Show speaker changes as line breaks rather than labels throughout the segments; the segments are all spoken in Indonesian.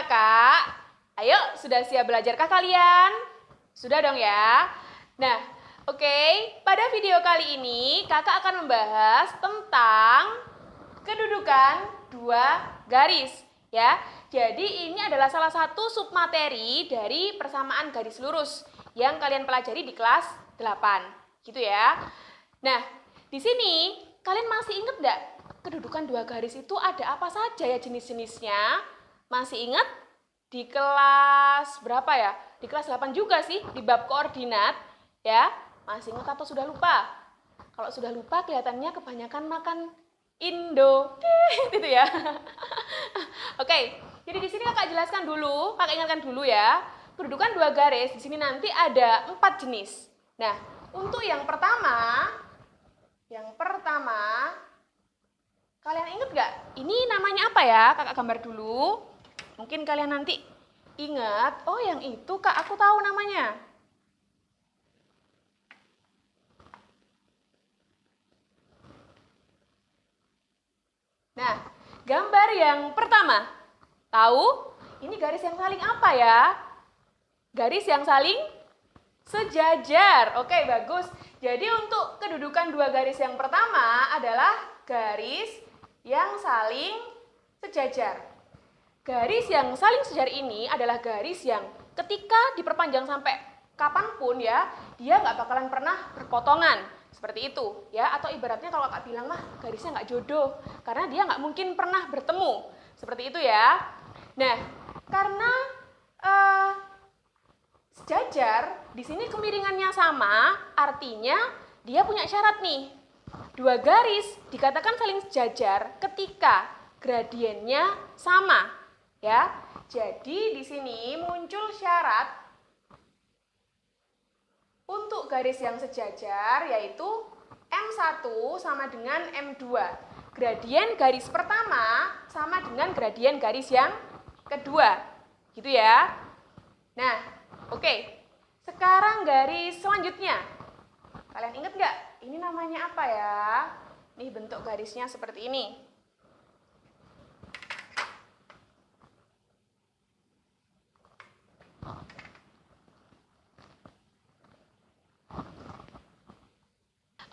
kakak? Ayo, sudah siap belajarkah kalian? Sudah dong ya? Nah, oke. Pada video kali ini, kakak akan membahas tentang kedudukan dua garis. Ya, jadi ini adalah salah satu submateri dari persamaan garis lurus yang kalian pelajari di kelas 8. Gitu ya. Nah, di sini kalian masih ingat nggak? Kedudukan dua garis itu ada apa saja ya jenis-jenisnya? Masih ingat? Di kelas berapa ya? Di kelas 8 juga sih, di bab koordinat. Ya, masih ingat atau sudah lupa? Kalau sudah lupa kelihatannya kebanyakan makan Indo. Gitu ya. Oke, jadi di sini kakak jelaskan dulu, kakak ingatkan dulu ya. Kedudukan dua garis, di sini nanti ada 4 jenis. Nah, untuk yang pertama, kalian ingat gak? Ini namanya apa ya? Kakak gambar dulu. Mungkin kalian nanti ingat, oh yang itu kak, aku tahu namanya. Nah, gambar yang pertama. Tahu? Ini garis yang saling apa ya? Garis yang saling sejajar. Oke, bagus. Jadi untuk kedudukan dua garis yang pertama adalah garis yang saling sejajar. Garis yang saling sejajar ini adalah garis yang ketika diperpanjang sampai kapanpun ya, dia nggak bakalan pernah berpotongan. Seperti itu ya, atau ibaratnya kalau kakak bilang mah garisnya nggak jodoh, karena dia nggak mungkin pernah bertemu. Seperti itu ya. Nah, karena sejajar, di sini kemiringannya sama, artinya dia punya syarat nih. Dua garis dikatakan saling sejajar ketika gradiennya sama, ya. Jadi di sini muncul syarat untuk garis yang sejajar yaitu M1 sama dengan M2. Gradien garis pertama sama dengan gradien garis yang kedua. Gitu ya. Nah, oke. Sekarang garis selanjutnya. Kalian ingat nggak? Ini namanya apa ya? Nih bentuk garisnya seperti ini.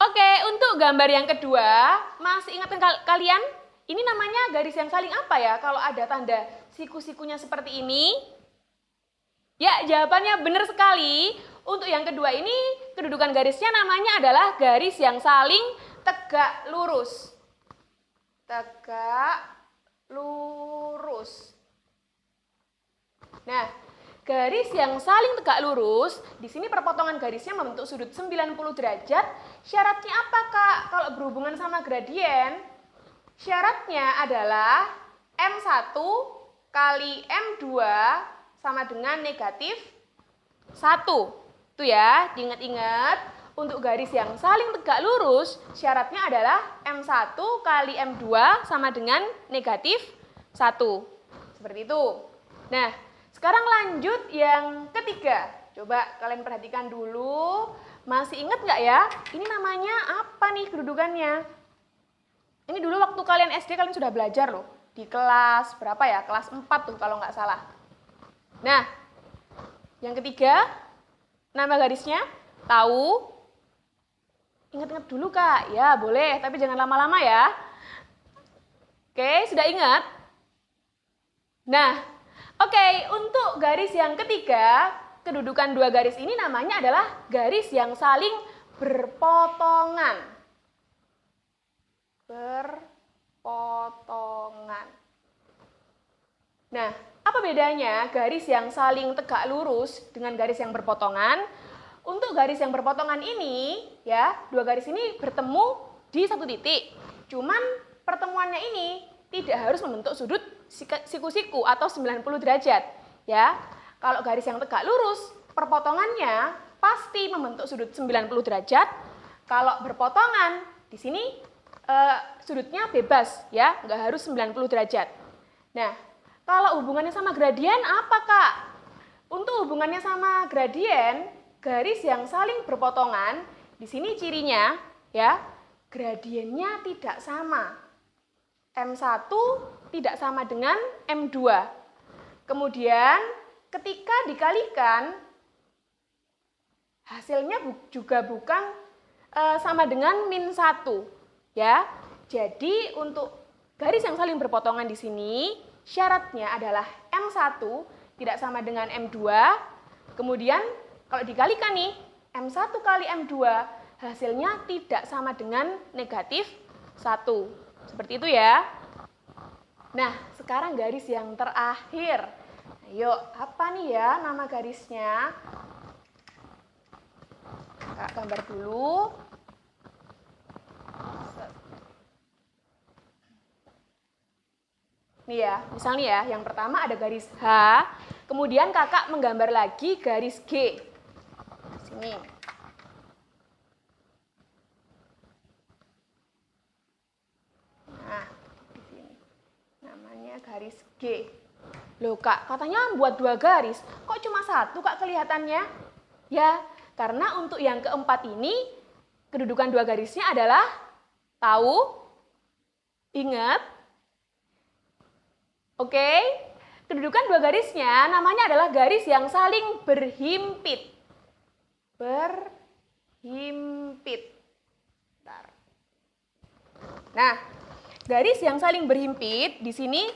Oke, untuk gambar yang kedua, masih ingat kalian? Ini namanya garis yang saling apa ya? Kalau ada tanda siku-sikunya seperti ini. Ya, jawabannya benar sekali. Untuk yang kedua ini, kedudukan garisnya namanya adalah garis yang saling tegak lurus. Tegak lurus. Nah, garis yang saling tegak lurus, di sini perpotongan garisnya membentuk sudut 90 derajat. Syaratnya apa, Kak? Kalau berhubungan sama gradien, syaratnya adalah M1 kali M2 sama dengan negatif 1. Itu ya, diingat-ingat. Untuk garis yang saling tegak lurus, syaratnya adalah M1 kali M2 sama dengan negatif 1. Seperti itu. Nah, sekarang lanjut yang ketiga. Coba kalian perhatikan dulu. Masih ingat nggak ya? Ini namanya apa nih kedudukannya? Ini dulu waktu kalian SD kalian sudah belajar loh. Di kelas berapa ya? Kelas 4 tuh kalau nggak salah. Nah, yang ketiga, nama garisnya tahu? Ingat-ingat dulu Kak. Ya boleh, tapi jangan lama-lama ya. Oke, sudah ingat? Nah, oke, untuk garis yang ketiga, kedudukan dua garis ini namanya adalah garis yang saling berpotongan. Berpotongan. Nah, apa bedanya garis yang saling tegak lurus dengan garis yang berpotongan? Untuk garis yang berpotongan ini, ya, dua garis ini bertemu di satu titik. Cuman pertemuannya ini tidak harus membentuk sudut siku-siku atau 90 derajat. Ya, kalau garis yang tegak lurus, perpotongannya pasti membentuk sudut 90 derajat. Kalau berpotongan, di sini sudutnya bebas, ya, nggak harus 90 derajat. Nah, kalau hubungannya sama gradien apa, Kak? Untuk hubungannya sama gradien, garis yang saling berpotongan, di sini cirinya, ya, gradiennya tidak sama. M1 tidak sama dengan M2. Kemudian ketika dikalikan, hasilnya juga bukan sama dengan -1, ya. Jadi untuk garis yang saling berpotongan di sini, syaratnya adalah M1 tidak sama dengan M2. Kemudian kalau dikalikan nih, M1 kali M2, hasilnya tidak sama dengan -1. Seperti itu ya. Nah, sekarang garis yang terakhir. Ayo, apa nih ya nama garisnya? Kak gambar dulu. Nih ya, misalnya ya, yang pertama ada garis H, kemudian kakak menggambar lagi garis G. Sini. Nah, di sini. Namanya garis G. Loh kak, katanya buat 2 garis, kok cuma 1 kak kelihatannya? Ya, karena untuk yang keempat ini, kedudukan 2 garisnya adalah, tahu? Ingat? Oke, kedudukan 2 garisnya namanya adalah garis yang saling berhimpit. Berhimpit. Bentar. Nah, garis yang saling berhimpit di sini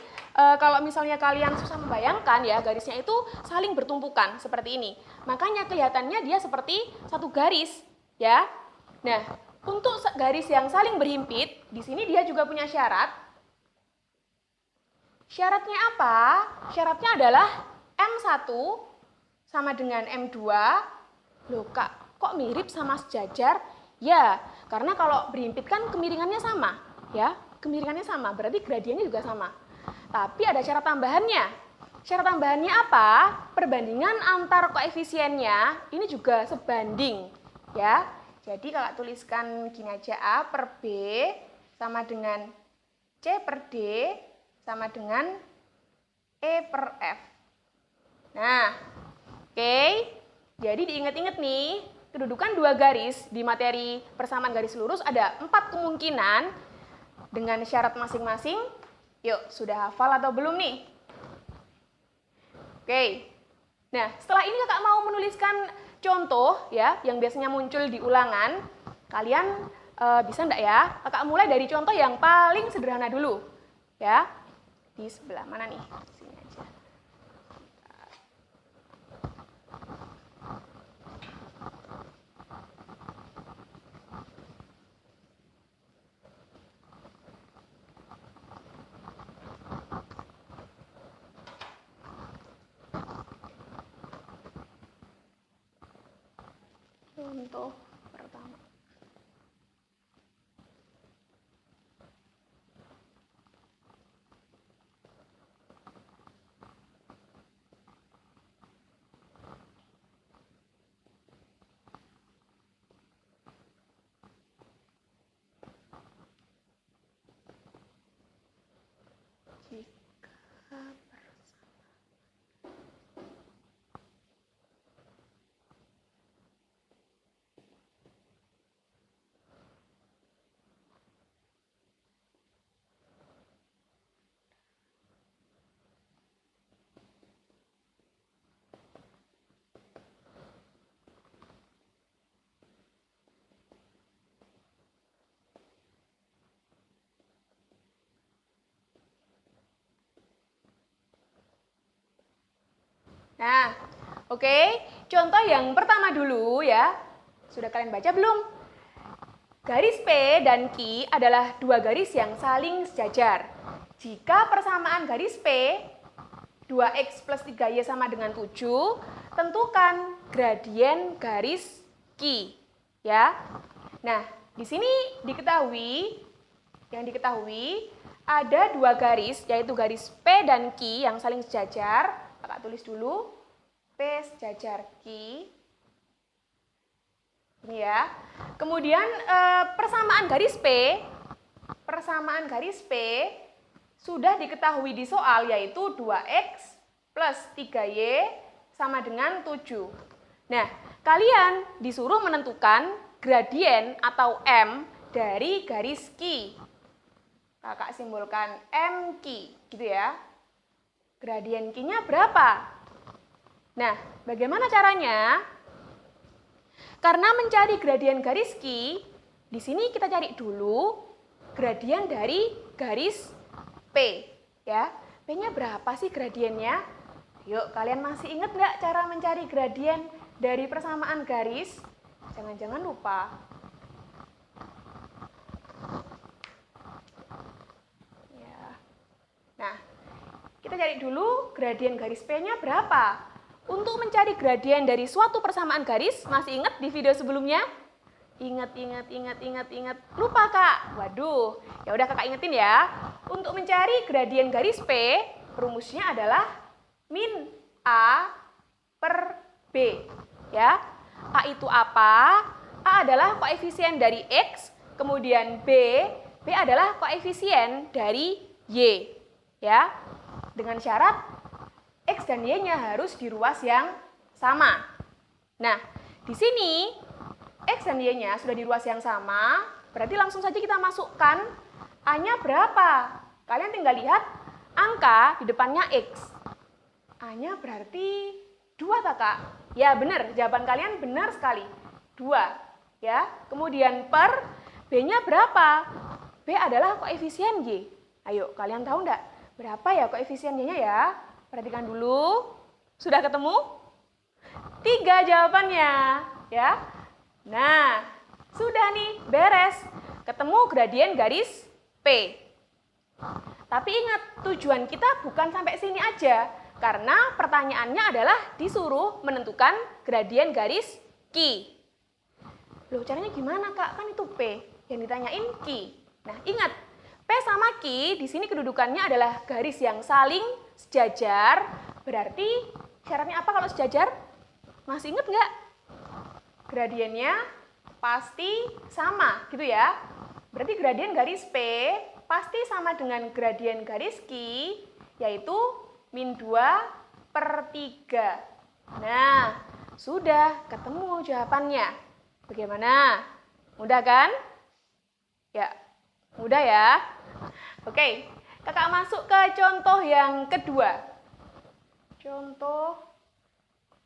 kalau misalnya kalian susah membayangkan ya, garisnya itu saling bertumpukan seperti ini. Makanya kelihatannya dia seperti satu garis, ya. Nah, untuk garis yang saling berhimpit, di sini dia juga punya syarat. Syaratnya apa? Syaratnya adalah M1 sama dengan M2. Loh kak, kok mirip sama sejajar? Ya, karena kalau berhimpit kan kemiringannya sama, ya. Kemiringannya sama, berarti gradiennya juga sama. Tapi ada syarat tambahannya. Syarat tambahannya apa? Perbandingan antar koefisiennya ini juga sebanding, ya. Jadi kakak tuliskan gini aja, A per B sama dengan C per D sama dengan E per F. Nah, oke. Jadi diingat-ingat nih, kedudukan 2 garis di materi persamaan garis lurus ada 4 kemungkinan dengan syarat masing-masing. Yuk, sudah hafal atau belum nih? Oke. Nah, setelah ini kakak mau menuliskan contoh ya, yang biasanya muncul di ulangan. Kalian bisa enggak ya? Kakak mulai dari contoh yang paling sederhana dulu. Ya. Di sebelah mana nih? Sini aja. Contoh pertama. Nah, oke. Contoh yang pertama dulu ya. Sudah kalian baca belum? Garis P dan Q adalah 2 garis yang saling sejajar. Jika persamaan garis P 2x plus 3y sama dengan 7, tentukan gradien garis Q. Ya. Nah, di sini yang diketahui ada 2 garis, yaitu garis P dan Q yang saling sejajar. Kakak tulis dulu, P sejajar Q. Ini ya. Kemudian persamaan garis P sudah diketahui di soal, yaitu 2x plus 3y sama dengan 7. Nah, kalian disuruh menentukan gradien atau M dari garis Q. Kakak simbolkan MQ, gitu ya. Gradien Q-nya berapa? Nah, bagaimana caranya? Karena mencari gradien garis Q, di sini kita cari dulu gradien dari garis P. Ya, P-nya berapa sih gradiennya? Yuk, kalian masih ingat nggak cara mencari gradien dari persamaan garis? Jangan-jangan lupa. Ya. Nah, kita cari dulu gradien garis P-nya berapa. Untuk mencari gradien dari suatu persamaan garis, masih ingat di video sebelumnya? Ingat. Lupa, Kak? Waduh, ya udah Kakak ingetin ya. Untuk mencari gradien garis P, rumusnya adalah min A per B. Ya. A itu apa? A adalah koefisien dari X, kemudian B adalah koefisien dari Y. Ya. Dengan syarat X dan Y-nya harus di ruas yang sama. Nah, di sini X dan Y-nya sudah di ruas yang sama, berarti langsung saja kita masukkan A-nya berapa. Kalian tinggal lihat angka di depannya X. A-nya berarti 2, Kak? Ya, benar. Jawaban kalian benar sekali. 2. Ya. Kemudian per B-nya berapa? B adalah koefisien Y. Ayo, kalian tahu enggak? Berapa ya koefisien Y-nya ya? Perhatikan dulu. Sudah ketemu? 3 jawabannya, ya. Nah, sudah nih, beres. Ketemu gradien garis P. Tapi ingat, tujuan kita bukan sampai sini aja. Karena pertanyaannya adalah disuruh menentukan gradien garis Q. Loh, caranya gimana, Kak? Kan itu P. Yang ditanyain Q. Nah, ingat, P sama Q di sini kedudukannya adalah garis yang saling sejajar. Berarti syaratnya apa kalau sejajar? Masih ingat nggak? Gradiennya pasti sama, gitu ya. Berarti gradien garis P pasti sama dengan gradien garis Q, yaitu min 2/3. Nah, sudah ketemu jawabannya. Bagaimana? Mudah kan? Ya, mudah ya. Oke, Kakak masuk ke contoh yang kedua. Contoh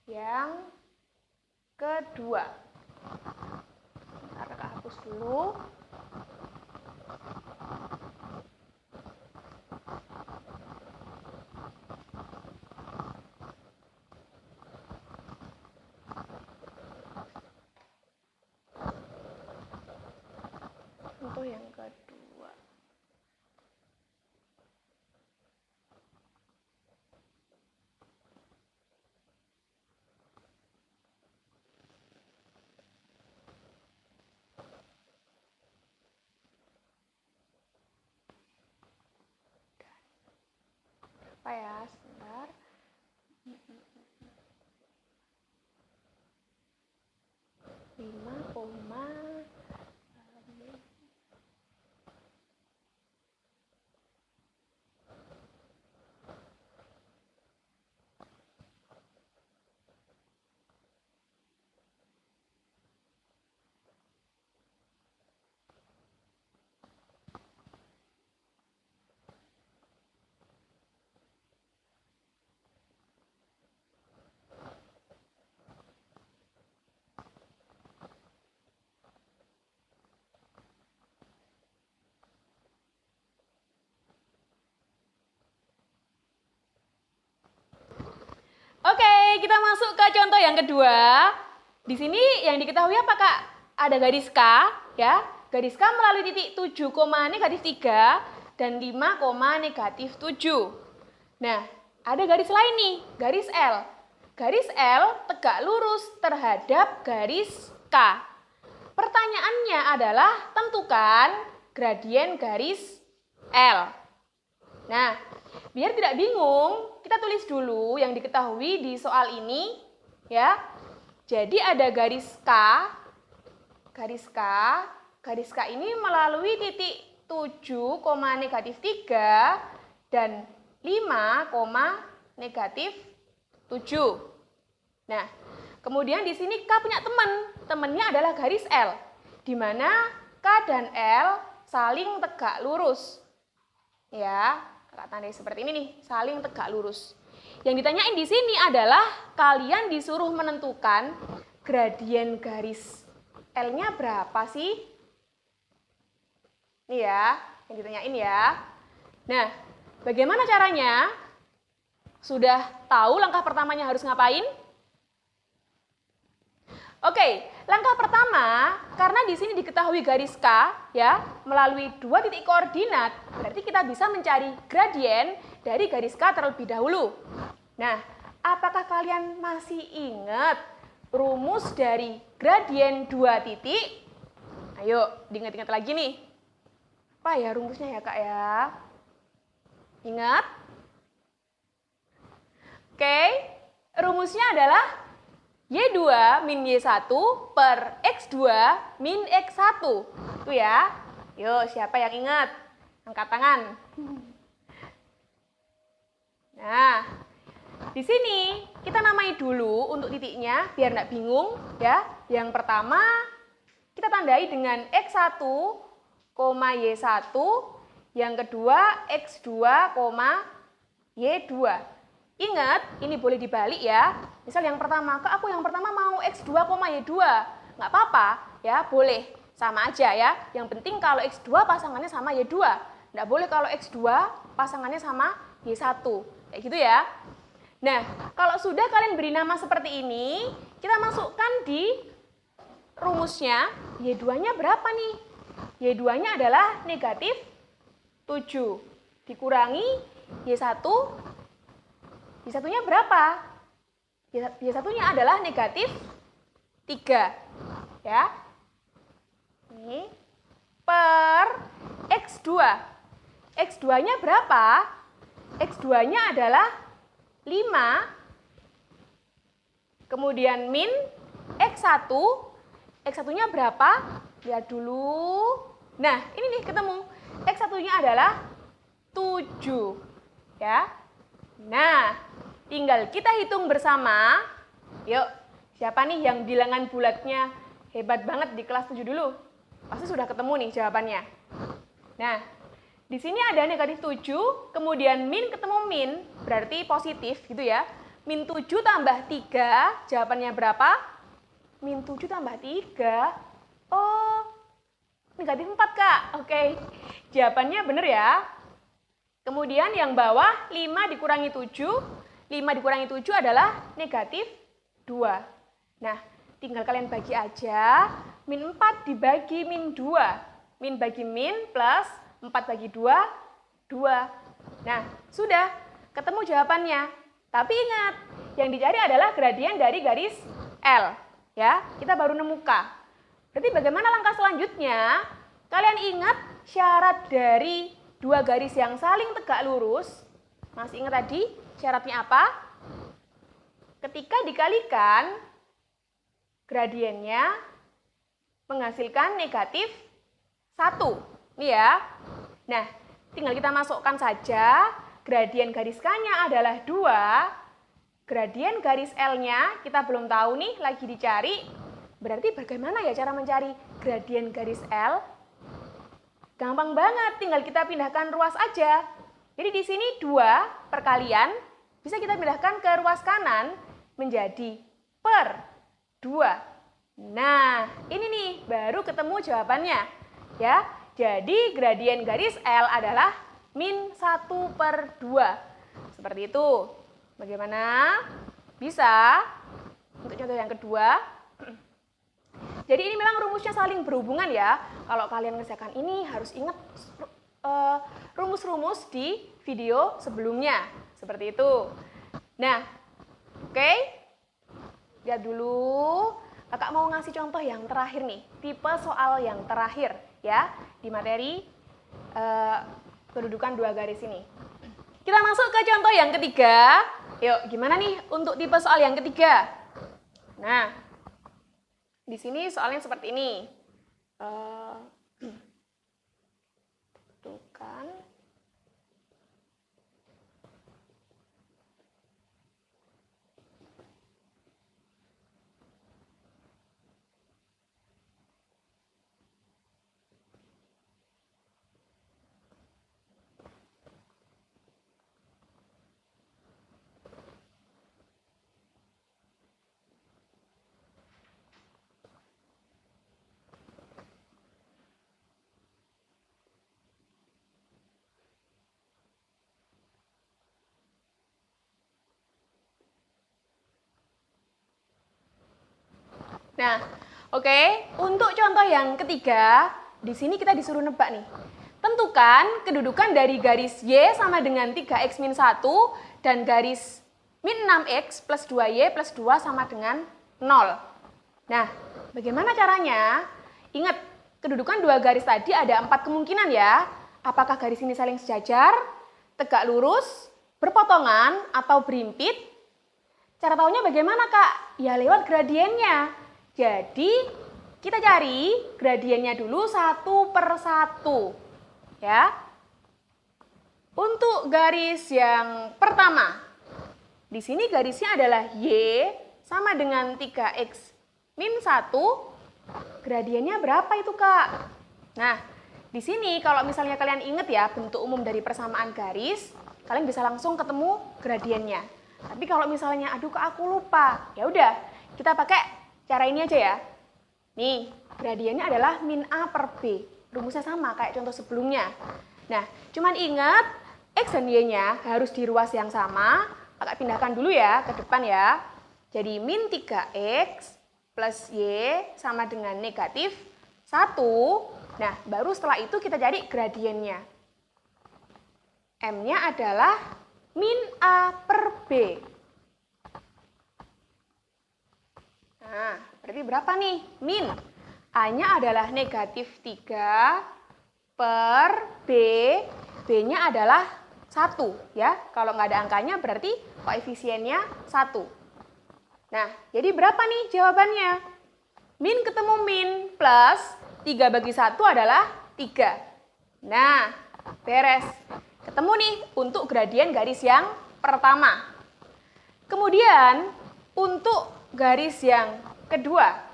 yang kedua. Bentar, Kakak hapus dulu. Contoh yang kedua. Apa ya? Sebentar. Lima koma Oke, kita masuk ke contoh yang kedua. Di sini yang diketahui apa, Kak? Ada garis K, ya. Garis K melalui titik 7,-3 dan 5,-7. Nah, ada garis lain nih, garis L. Garis L tegak lurus terhadap garis K. Pertanyaannya adalah tentukan gradien garis L. Nah, biar tidak bingung, kita tulis dulu yang diketahui di soal ini, ya. Jadi ada garis K, garis K ini melalui titik 7,-3 dan 5,-7. Nah, kemudian di sini K punya temannya adalah garis L, di mana K dan L saling tegak lurus. Ya, Kakak tandai seperti ini nih, saling tegak lurus. Yang ditanyain di sini adalah kalian disuruh menentukan gradien garis L-nya berapa sih? Ini ya, yang ditanyain ya. Nah, bagaimana caranya? Sudah tahu langkah pertamanya harus ngapain? Oke, langkah pertama, karena di sini diketahui garis K, ya, melalui dua titik koordinat, berarti kita bisa mencari gradien dari garis K terlebih dahulu. Nah, apakah kalian masih ingat rumus dari gradien dua titik? Ayo, diingat-ingat lagi nih. Apa ya rumusnya ya, Kak ya? Ingat? Oke, rumusnya adalah Y2 min Y1 per X2 min X1. Itu ya. Yuk, siapa yang ingat? Angkat tangan. Nah, di sini kita namai dulu untuk titiknya biar nggak bingung ya. Yang pertama kita tandai dengan X1, Y1. Yang kedua X2, Y2. Ingat, ini boleh dibalik ya. Misal yang pertama, Kak, aku yang pertama mau X2, Y2. Nggak apa-apa, ya, boleh. Sama aja ya. Yang penting kalau X2 pasangannya sama Y2. Nggak boleh kalau X2 pasangannya sama Y1. Kayak gitu ya. Nah, kalau sudah kalian beri nama seperti ini, kita masukkan di rumusnya. Y2-nya berapa nih? Y2-nya adalah negatif 7. Dikurangi Y1. Y1-nya berapa? Y1-nya adalah negatif 3. Ya. Ini per X2. X2-nya berapa? X2-nya adalah 5. Kemudian min X1. X1-nya berapa? Lihat dulu. Nah, ini nih ketemu. X1-nya adalah 7. Ya. Nah, tinggal kita hitung bersama. Yuk, siapa nih yang bilangan bulatnya hebat banget di kelas 7 dulu? Pasti sudah ketemu nih jawabannya. Nah, di sini ada negatif 7, kemudian min ketemu min, berarti positif gitu ya. Min 7 tambah 3, jawabannya berapa? Min 7 tambah 3, oh, negatif 4, Kak. Oke, jawabannya benar ya. Kemudian yang bawah 5 dikurangi 7, 5 dikurangi 7 adalah negatif 2. Nah, tinggal kalian bagi aja, min 4 dibagi min 2. Min bagi min plus 4 bagi 2, 2. Nah, sudah ketemu jawabannya. Tapi ingat, yang dicari adalah gradien dari garis L. Ya, kita baru nemu K. Berarti bagaimana langkah selanjutnya? Kalian ingat syarat dari dua garis yang saling tegak lurus? Masih ingat tadi syaratnya apa? Ketika dikalikan, gradiennya menghasilkan negatif 1. Ini ya. Nah, tinggal kita masukkan saja. Gradien garis K-nya adalah 2. Gradien garis L-nya kita belum tahu nih, lagi dicari. Berarti bagaimana ya cara mencari gradien garis L? Gampang banget, tinggal kita pindahkan ruas aja. Jadi di sini 2 perkalian, bisa kita pindahkan ke ruas kanan menjadi per 2. Nah, ini nih baru ketemu jawabannya. Ya, jadi gradien garis L adalah min 1/2. Seperti itu. Bagaimana? Bisa? Untuk contoh yang kedua. Jadi ini memang rumusnya saling berhubungan ya. Kalau kalian ngerjakan ini harus ingat rumus-rumus di video sebelumnya. Seperti itu. Nah, oke. Lihat dulu. Kakak mau ngasih contoh yang terakhir nih. Tipe soal yang terakhir ya. Di materi kedudukan dua garis ini. Kita masuk ke contoh yang ketiga. Yuk, gimana nih untuk tipe soal yang ketiga? Nah, di sini soalnya seperti ini. Tuh kan. Nah, oke. Untuk contoh yang ketiga, di sini kita disuruh nebak nih. Tentukan kedudukan dari garis Y sama dengan 3X min 1 dan garis min 6X plus 2Y plus 2 sama dengan 0. Nah, bagaimana caranya? Ingat, kedudukan dua garis tadi ada 4 kemungkinan ya. Apakah garis ini saling sejajar, tegak lurus, berpotongan, atau berimpit? Cara taunya bagaimana, Kak? Ya lewat gradiennya. Jadi, kita cari gradiennya dulu satu per satu. Ya. Untuk garis yang pertama, di sini garisnya adalah Y sama dengan 3X min 1. Gradiennya berapa itu, Kak? Nah, di sini kalau misalnya kalian ingat ya bentuk umum dari persamaan garis, kalian bisa langsung ketemu gradiennya. Tapi kalau misalnya, aduh Kak aku lupa, ya udah kita pakai cara ini aja ya. Nih, gradiennya adalah min A per B. Rumusnya sama kayak contoh sebelumnya. Nah, cuman ingat X dan Y-nya harus di ruas yang sama. Kakak pindahkan dulu ya ke depan ya. Jadi min 3X plus Y sama dengan negatif 1. Nah, baru setelah itu kita cari gradiennya. M-nya adalah min A per B. Nah, berarti berapa nih? Min. A-nya adalah negatif 3 per B. B-nya adalah 1 ya. Kalau nggak ada angkanya berarti koefisiennya 1. Nah, jadi berapa nih jawabannya? Min ketemu min plus 3 bagi 1 adalah 3. Nah, beres. Ketemu nih untuk gradien garis yang pertama. Kemudian untuk garis yang kedua.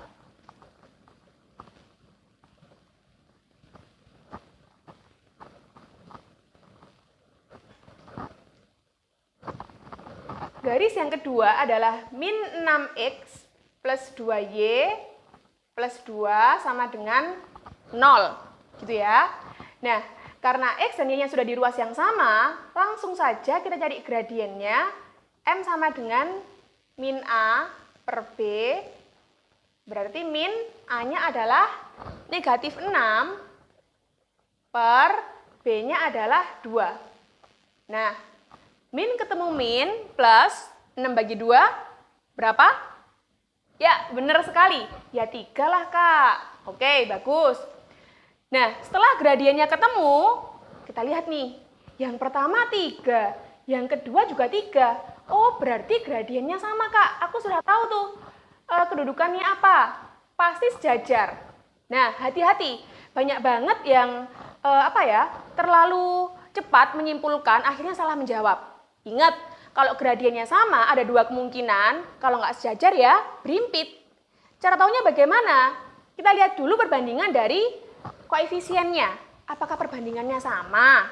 Garis yang kedua adalah min 6X plus 2Y plus 2 sama dengan 0. Gitu ya. Nah, karena X dan Y-nya sudah di ruas yang sama, langsung saja kita cari gradiennya. M sama dengan min A per B. Berarti min A-nya adalah negatif 6 per B-nya adalah 2. Nah, min ketemu min plus 6 bagi 2, berapa? Ya, benar sekali. Ya 3 lah, Kak. Oke, bagus. Nah, setelah gradiennya ketemu, kita lihat nih. Yang pertama 3, yang kedua juga 3. Oh, berarti gradiennya sama, Kak. Aku sudah tahu tuh kedudukannya apa. Pasti sejajar. Nah, hati-hati. Banyak banget yang terlalu cepat menyimpulkan, akhirnya salah menjawab. Ingat, kalau gradiennya sama, ada 2 kemungkinan. Kalau nggak sejajar ya, berimpit. Cara taunya bagaimana? Kita lihat dulu perbandingan dari koefisiennya. Apakah perbandingannya sama?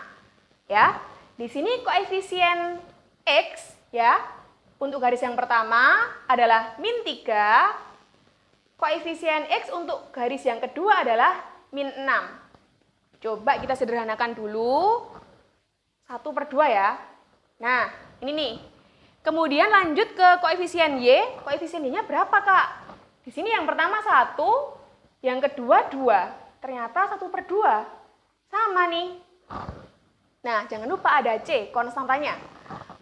Ya, di sini koefisien X ya, untuk garis yang pertama adalah min 3. Koefisien X untuk garis yang kedua adalah min 6. Coba kita sederhanakan dulu. 1 per 2 ya. Nah, ini nih. Kemudian lanjut ke koefisien Y. Koefisien Y-nya berapa, Kak? Di sini yang pertama 1, yang kedua 2. Ternyata 1 per 2. Sama nih. Nah, jangan lupa ada C, konstantanya.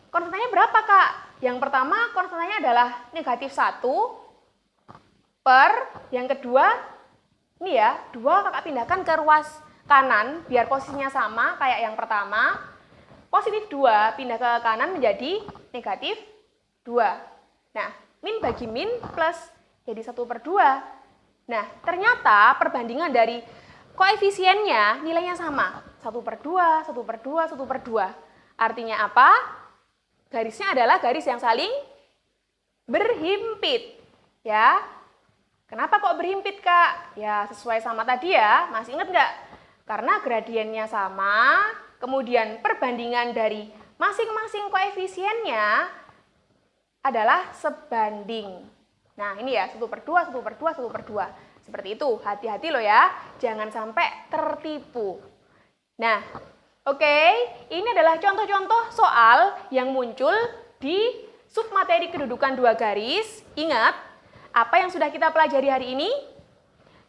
Konstantanya berapa, Kak? Yang pertama konstantanya adalah negatif 1 per yang kedua, ini ya, 2 Kakak pindahkan ke ruas kanan biar posisinya sama kayak yang pertama. Positif 2 pindah ke kanan menjadi negatif 2. Nah, min bagi min plus jadi 1 per 2. Nah, ternyata perbandingan dari koefisiennya nilainya sama. 1 per 2, 1 per 2, 1 per 2. Artinya apa? Garisnya adalah garis yang saling berhimpit. Ya. Kenapa kok berhimpit, Kak? Ya, sesuai sama tadi ya. Masih ingat nggak? Karena gradiennya sama, kemudian perbandingan dari masing-masing koefisiennya adalah sebanding. Nah, ini ya, 1 per 2, 1 per 2, 1 per 2. Seperti itu, hati-hati loh ya, jangan sampai tertipu. Nah, oke, ini adalah contoh-contoh soal yang muncul di submateri kedudukan dua garis. Ingat, Apa yang sudah kita pelajari hari ini?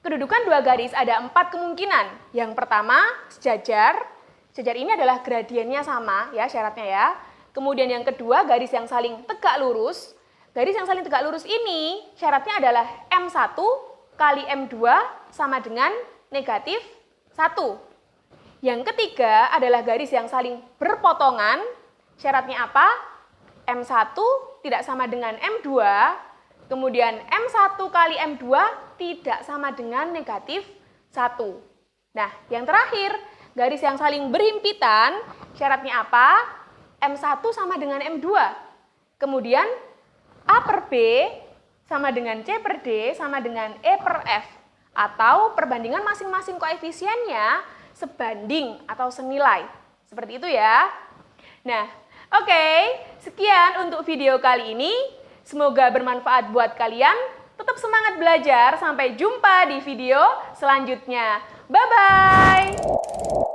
Kedudukan dua garis ada 4 kemungkinan. Yang pertama, sejajar. Sejajar ini adalah gradiennya sama, ya syaratnya ya. Kemudian yang kedua, garis yang saling tegak lurus. Garis yang saling tegak lurus ini syaratnya adalah M1 kali M2 sama dengan negatif 1. Yang ketiga adalah garis yang saling berpotongan. Syaratnya apa? M1 tidak sama dengan M2. Kemudian M1 kali M2 tidak sama dengan negatif 1. Nah, yang terakhir, garis yang saling berhimpitan, syaratnya apa? M1 sama dengan M2. Kemudian A per B sama dengan C per D sama dengan E per F. Atau perbandingan masing-masing koefisiennya sebanding atau senilai. Seperti itu ya. Nah, oke, sekian untuk video kali ini. Semoga bermanfaat buat kalian. Tetap semangat belajar. Sampai jumpa di video selanjutnya. Bye-bye.